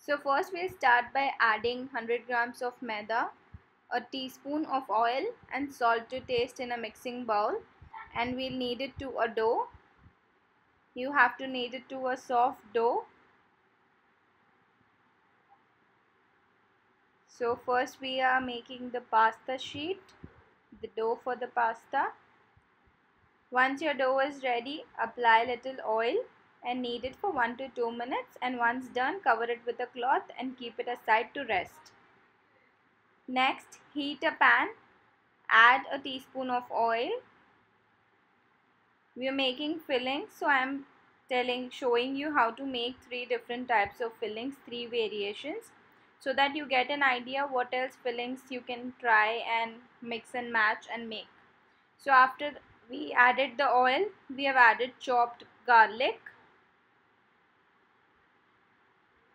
So first we'll start by adding 100 grams of maida, a teaspoon of oil and salt to taste in a mixing bowl, and we'll knead it to a dough. You have to knead it to a soft dough. So first we are making the pasta sheet, the dough for the pasta. Once your dough is ready, apply little oil and knead it for 1 to 2 minutes, and once done, cover it with a cloth and keep it aside to rest. Next, heat a pan, add a teaspoon of oil. We are making fillings, so I am showing you how to make 3 different types of fillings, 3 variations, so that you get an idea what else fillings you can try and mix and match and make. So after we added the oil, we have added chopped garlic,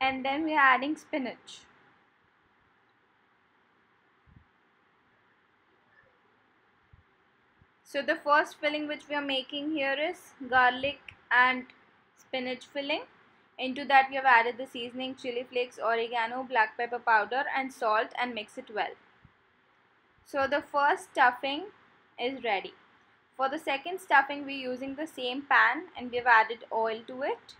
and then we are adding spinach. So the first filling which we are making here is garlic and spinach filling. Into that we have added the seasoning, chili flakes, oregano, black pepper powder and salt, and mix it well. So the first stuffing is ready. For the second stuffing we are using the same pan and we have added oil to it.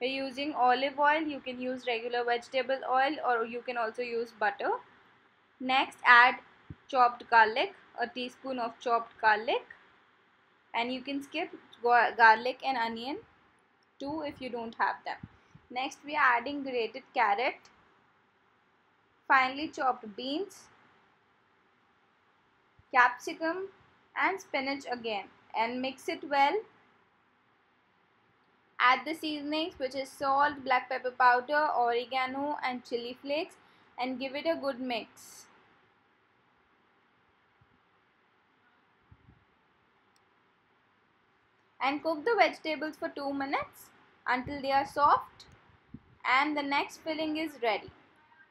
We are using olive oil. You can use regular vegetable oil or you can also use butter. Next, add chopped garlic, a teaspoon of chopped garlic, and you can skip garlic and onion too if you don't have them. Next, we are adding grated carrot, finely chopped beans, capsicum and spinach again, and mix it well. Add the seasonings, which is salt, black pepper powder, oregano and chili flakes, and give it a good mix. And cook the vegetables for 2 minutes until they are soft, and the next filling is ready.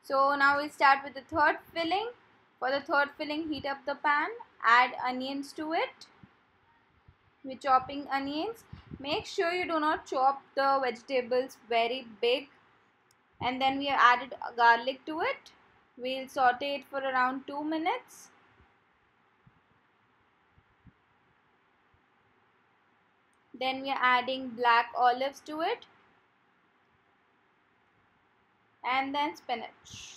So now we'll start with the third filling. For the third filling, heat up the pan, add onions to it. We're chopping onions. Make sure you do not chop the vegetables very big. And then we have added garlic to it. We'll saute it for around 2 minutes. Then we are adding black olives to it, and then spinach.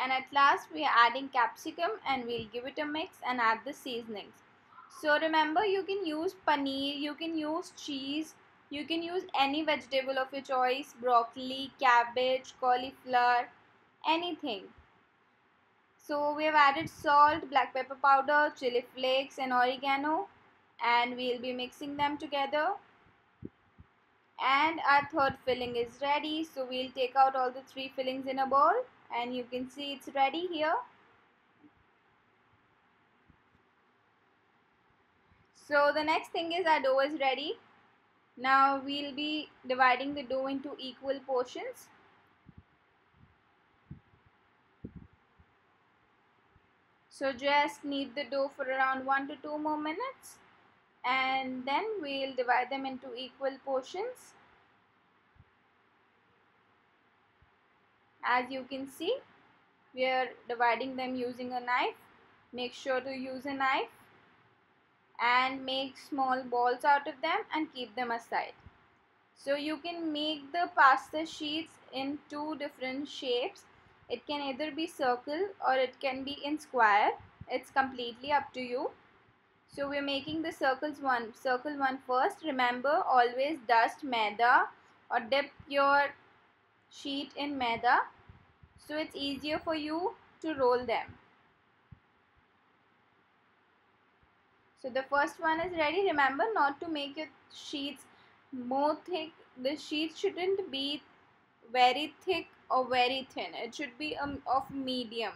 And at last we are adding capsicum, and we'll give it a mix and add the seasonings. So remember, you can use paneer, you can use cheese, you can use any vegetable of your choice, broccoli, cabbage, cauliflower, anything. So we have added salt, black pepper powder, chili flakes and oregano, and we'll be mixing them together. And our third filling is ready, so we'll take out all the 3 fillings in a bowl, and you can see it's ready here. So the next thing is our dough is ready. Now we'll be dividing the dough into equal portions. So just knead the dough for around 1 to 2 more minutes, and then we'll divide them into equal portions. As you can see, we are dividing them using a knife. Make sure to use a knife and make small balls out of them and keep them aside. So you can make the pasta sheets in 2 different shapes. It can either be circle or it can be in square. It's completely up to you. So we're making the circle one first. Remember, always dust maida or dip your sheet in maida, so it's easier for you to roll them. So the first one is ready. Remember not to make your sheets more thick. The sheet shouldn't be very thick or very thin. It should be of medium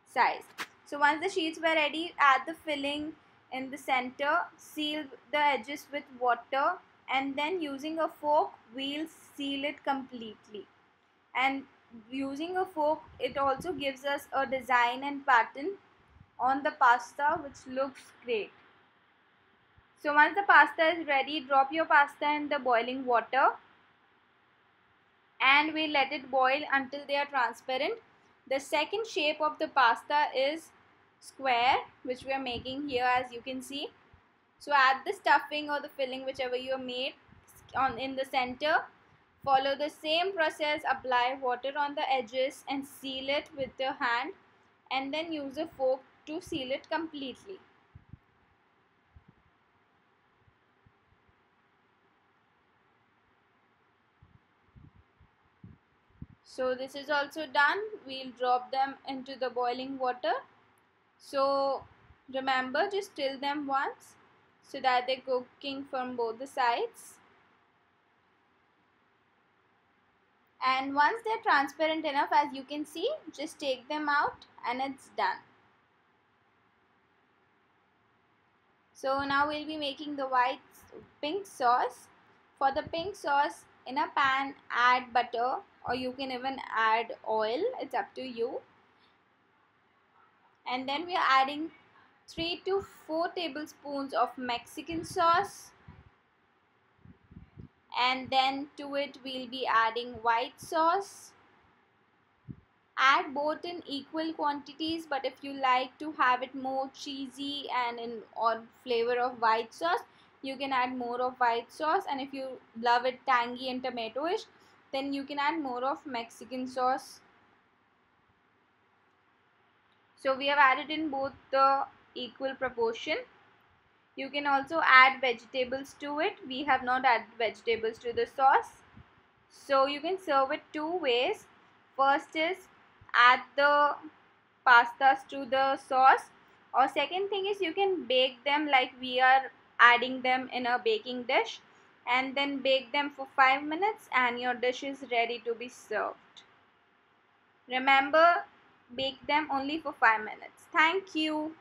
size. So once the sheets were ready, add the filling in the center, seal the edges with water, and then using a fork we'll seal it completely. And using a fork, it also gives us a design and pattern on the pasta which looks great. So once the pasta is ready, drop your pasta in the boiling water. and we let it boil until they are transparent. The second shape of the pasta is square, which we are making here, as you can see. So add the stuffing or the filling, whichever you have made, on in the center. Follow the same process, apply water on the edges and seal it with your hand, and then use a fork to seal it completely. So this is also done. We'll drop them into the boiling water. So remember, just stir them once so that they're cooking from both the sides. And once they're transparent enough, as you can see, just take them out and it's done. So now we'll be making the pink sauce. For the pink sauce, in a pan add butter, or you can even add oil, it's up to you. And then we are adding 3 to 4 tablespoons of Mexican sauce, and then to it we'll be adding white sauce. Add both in equal quantities, but if you like to have it more cheesy and in or flavor of white sauce, you can add more of white sauce, and if you love it tangy and tomatoish, then you can add more of Mexican sauce. So we have added in both the equal proportion. You can also add vegetables to it. We have not added vegetables to the sauce. So you can serve it two ways. First is add the pastas to the sauce, or second thing is you can bake them like we are adding them in a baking dish, and then bake them for 5 minutes and your dish is ready to be served. Remember, bake them only for 5 minutes. Thank you.